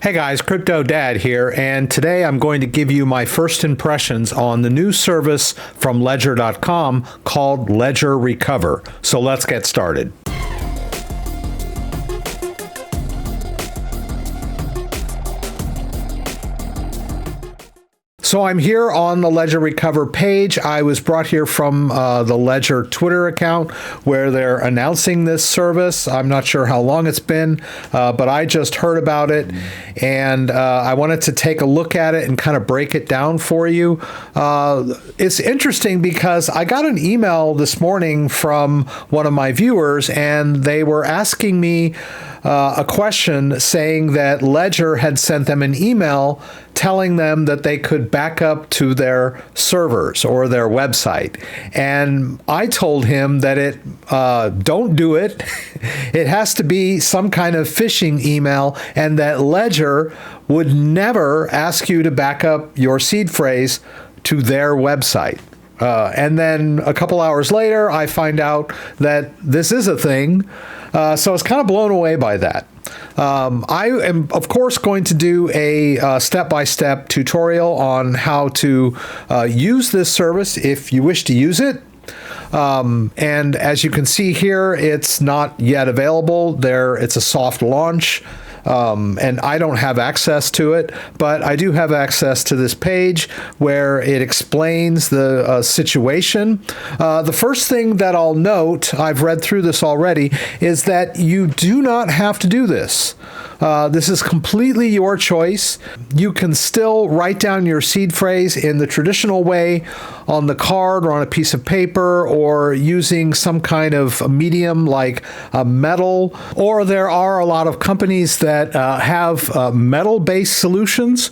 Hey guys, CryptoDad here, and today I'm going to give you my first impressions on the new service from Ledger.com called Ledger Recover. So let's get started. So I'm here on the Ledger Recover page. I was brought here from the Ledger Twitter account where they're announcing this service. I'm not sure how long it's been, but I just heard about it, and I wanted to take a look at it and kind of break it down for you. It's interesting because I got an email this morning from one of my viewers, and they were asking me a question saying that Ledger had sent them an email telling them that they could back up to their servers or their website. And I told him that don't do it. It has to be some kind of phishing email, and that Ledger would never ask you to back up your seed phrase to their website. And then a couple hours later, I find out that this is a thing. So I was kind of blown away by that. I am, of course, going to do a step-by-step tutorial on how to use this service if you wish to use it. And as you can see here, it's not yet available. It's a soft launch. And I don't have access to it, but I do have access to this page where it explains the situation. The first thing that I'll note, I've read through this already, is that you do not have to do this. This is completely your choice. You can still write down your seed phrase in the traditional way on the card or on a piece of paper or using some kind of medium like a metal, or there are a lot of companies that have metal-based solutions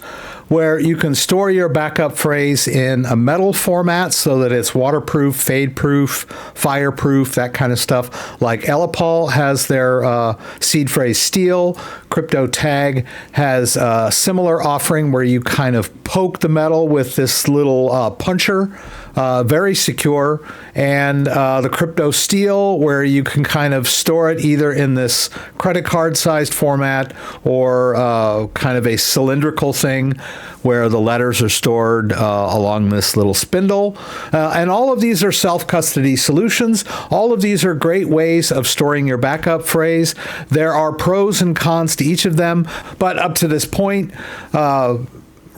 where you can store your backup phrase in a metal format so that it's waterproof, fade-proof, fireproof, that kind of stuff. Like Elipal has their seed phrase steel. CryptoTad has a similar offering where you kind of poke the metal with this little puncher. Very secure. And the Crypto Steel, where you can kind of store it either in this credit card sized format or kind of a cylindrical thing where the letters are stored along this little spindle. And all of these are self-custody solutions. All of these are great ways of storing your backup phrase. There are pros and cons to each of them, but up to this point,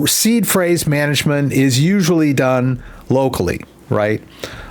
seed phrase management is usually done locally, right?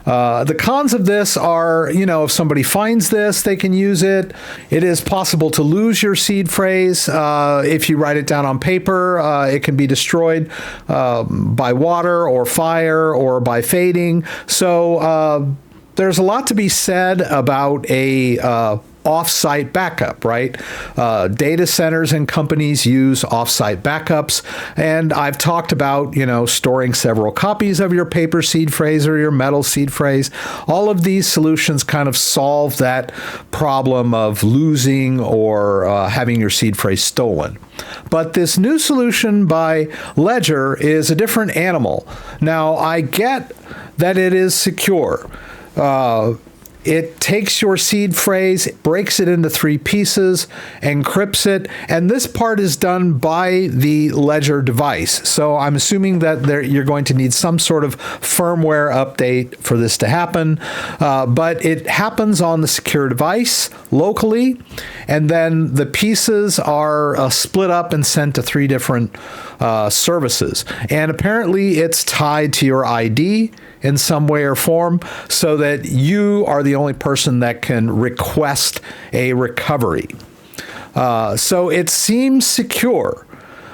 The cons of this are, if somebody finds this, they can use it. It is possible to lose your seed phrase. If you write it down on paper, it can be destroyed by water or fire or by fading. So there's a lot to be said about a off-site backup, right? Data centers and companies use off-site backups, and I've talked about, storing several copies of your paper seed phrase or your metal seed phrase. All of these solutions kind of solve that problem of losing or having your seed phrase stolen. But this new solution by Ledger is a different animal. Now, I get that it is secure. It takes your seed phrase, breaks it into 3 pieces, encrypts it, and this part is done by the Ledger device. So I'm assuming that you're going to need some sort of firmware update for this to happen, but it happens on the secure device locally, and then the pieces are split up and sent to 3 different services. And apparently it's tied to your ID in some way or form so that you are the only person that can request a recovery. So it seems secure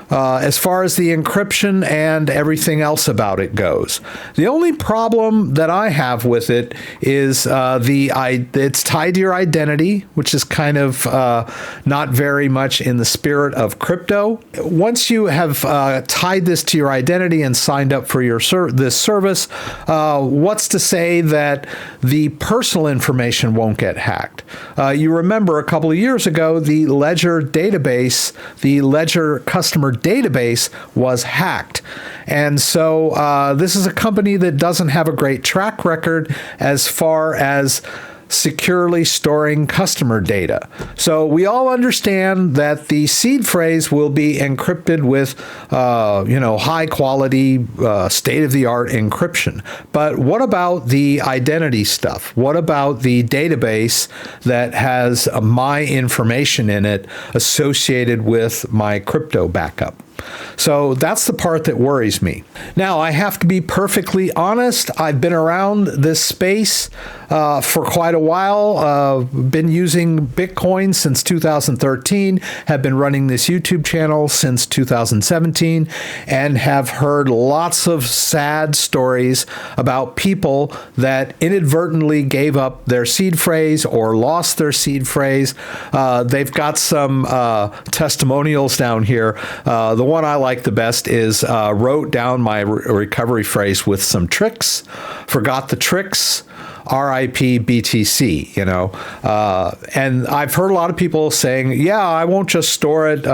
as far as the encryption and everything else about it goes. The only problem that I have with it is it's tied to your identity, which is kind of not very much in the spirit of crypto. Once you have tied this to your identity and signed up for this service, what's to say that the personal information won't get hacked? You remember a couple of years ago, the Ledger database, the Ledger customer database was hacked. And so this is a company that doesn't have a great track record as far as securely storing customer data. So we all understand that the seed phrase will be encrypted with, high quality, state-of-the-art encryption. But what about the identity stuff? What about the database that has my information in it associated with my crypto backup? So that's the part that worries me. Now, I have to be perfectly honest. I've been around this space for quite a while. Been using Bitcoin since 2013, have been running this YouTube channel since 2017, and have heard lots of sad stories about people that inadvertently gave up their seed phrase or lost their seed phrase. They've got some testimonials down here. The one I like the best is wrote down my recovery phrase with some tricks, forgot the tricks, RIP BTC, and I've heard a lot of people saying, yeah, I won't just store it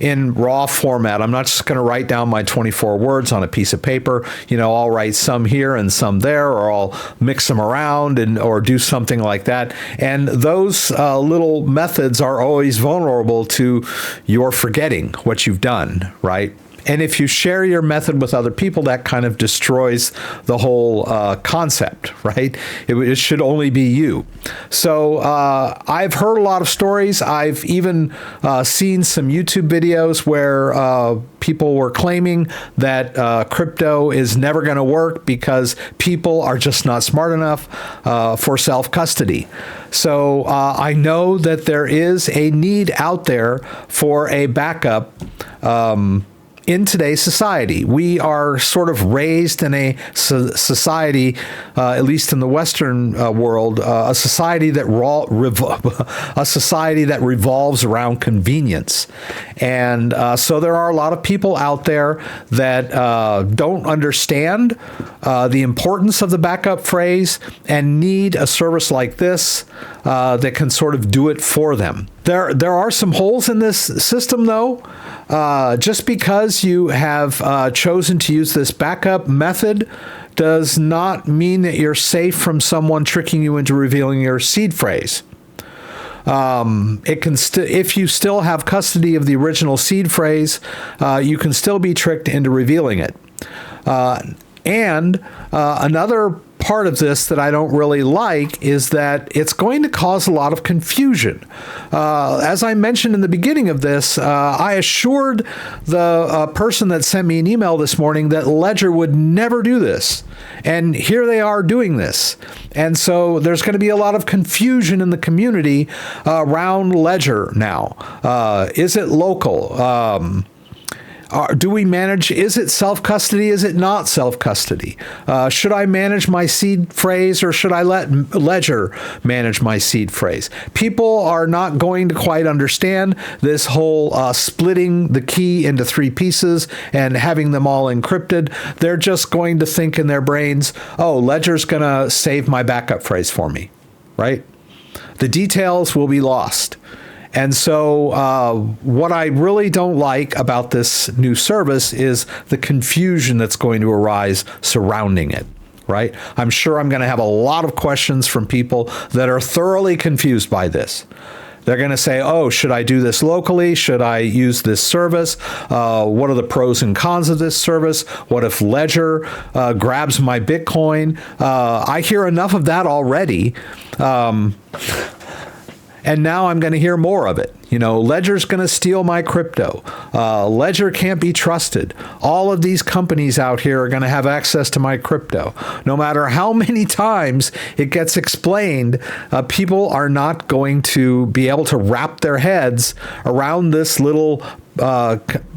in raw format. I'm not just going to write down my 24 words on a piece of paper. I'll write some here and some there, or I'll mix them around or do something like that. And those little methods are always vulnerable to your forgetting what you've done, right? And if you share your method with other people, that kind of destroys the whole concept, right? It should only be you. So I've heard a lot of stories. I've even seen some YouTube videos where people were claiming that crypto is never going to work because people are just not smart enough for self-custody. So I know that there is a need out there for a backup in today's society. We are sort of raised in a society, at least in the Western world, a society that revolves around convenience, and so there are a lot of people out there that don't understand the importance of the backup phrase and need a service like this that can sort of do it for them. There are some holes in this system, though. Just because you have chosen to use this backup method does not mean that you're safe from someone tricking you into revealing your seed phrase. If you still have custody of the original seed phrase, you can still be tricked into revealing it. And another part of this that I don't really like is that it's going to cause a lot of confusion. As I mentioned in the beginning of this, I assured the person that sent me an email this morning that Ledger would never do this. And here they are doing this. And so there's going to be a lot of confusion in the community around Ledger now. Is it local? Do we manage, is it self-custody? Is it not self-custody? Should I manage my seed phrase, or should I let Ledger manage my seed phrase? People are not going to quite understand this whole splitting the key into three pieces and having them all encrypted. They're just going to think in their brains, oh, Ledger's going to save my backup phrase for me, right? The details will be lost. And so what I really don't like about this new service is the confusion that's going to arise surrounding it, right? I'm sure I'm going to have a lot of questions from people that are thoroughly confused by this. They're going to say, oh, should I do this locally? Should I use this service? What are the pros and cons of this service? What if Ledger grabs my Bitcoin? I hear enough of that already. And now I'm going to hear more of it. Ledger's going to steal my crypto. Ledger can't be trusted. All of these companies out here are going to have access to my crypto. No matter how many times it gets explained, people are not going to be able to wrap their heads around this little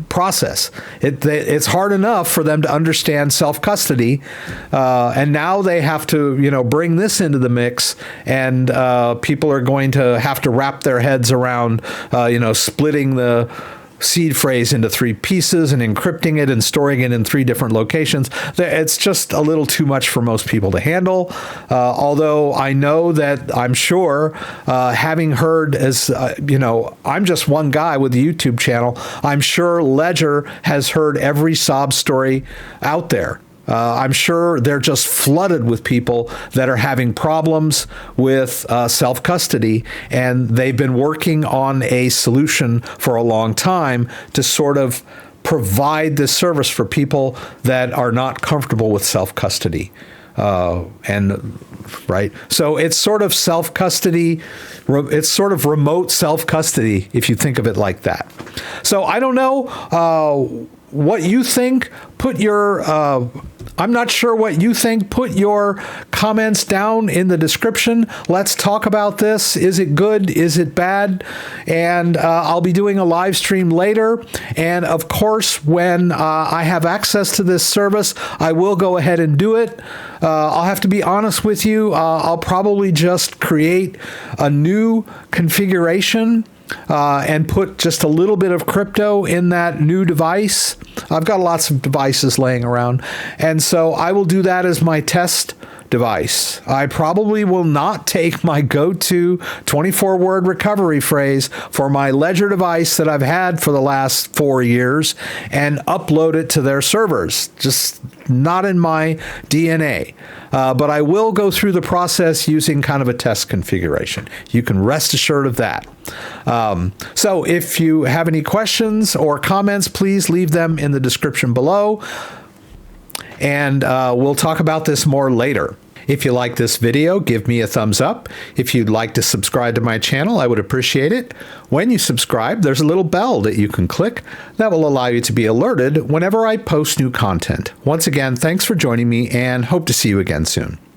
process. It's hard enough for them to understand self-custody, and now they have to, bring this into the mix, and people are going to have to wrap their heads around, splitting the seed phrase into three pieces and encrypting it and storing it in three different locations. It's just a little too much for most people to handle. Although I know that I'm sure, having heard I'm just one guy with a YouTube channel, I'm sure Ledger has heard every sob story out there. I'm sure they're just flooded with people that are having problems with self-custody, and they've been working on a solution for a long time to sort of provide this service for people that are not comfortable with self-custody. Right. So it's sort of self-custody. It's sort of remote self-custody, if you think of it like that. So I don't know what you think. Put your, I'm not sure what you think. Put your comments down in the description. Let's talk about this. Is it good? Is it bad? And I'll be doing a live stream later. And of course, when I have access to this service, I will go ahead and do it. I'll have to be honest with you. I'll probably just create a new configuration and put just a little bit of crypto in that new device. I've got lots of devices laying around, and so I will do that as my test device. I probably will not take my go-to 24-word recovery phrase for my Ledger device that I've had for the last 4 years and upload it to their servers. Just not in my DNA. But I will go through the process using kind of a test configuration. You can rest assured of that. So if you have any questions or comments, please leave them in the description below. And we'll talk about this more later. If you like this video, give me a thumbs up. If you'd like to subscribe to my channel, I would appreciate it. When you subscribe, there's a little bell that you can click that will allow you to be alerted whenever I post new content. Once again, thanks for joining me, and hope to see you again soon.